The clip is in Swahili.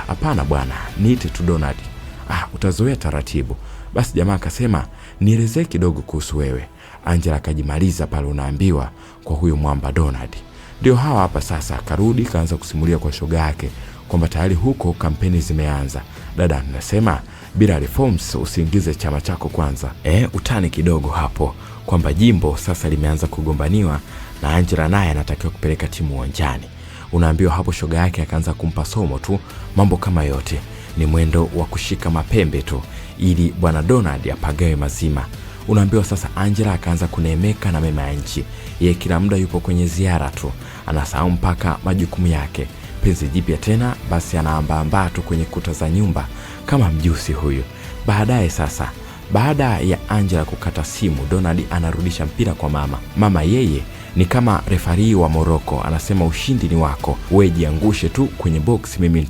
hapana bwana, niite tu Donald. Utazoea taratibu. Basi jamaa akasema, nielezee kidogo kuhusu wewe. Angela akajimaliza pale unaambiwa kwa huyo mwamba Donald. Ndio hawa hapa sasa. Akarudi kaanza kusimulia kwa shoga yake kwamba tayari huko kampeni zimeanza. Dada anasema, bila reforms usiingize chama chako kwanza. Utani kidogo hapo kwamba jimbo sasa limeanza kugombaniwa na Angela naye anatakiwa kupeleka timu uwanjani. Unaambiwa hapo shoga yake akaanza kumpa somo tu, mambo kama yote ni mwendo wa kushika mapembe tu ili bwana Donald apagawe mazima. Unaambiwa sasa Angela akaanza kunemeka na mema ya nchi. Yeye kila muda yupo kwenye ziara tu, anasahau mpaka majukumu yake. Penzi jipya tena, basi anaamba tu kwenye kuta za nyumba kama mjusi huyu. Baadaye sasa, baada ya Angela kukata simu, Donald anarudisha mpira kwa mama. Mama yeye ni kama refari wa Morocco, anasema ushindi ni wako, wewe jiangushe tu kwenye box, mimi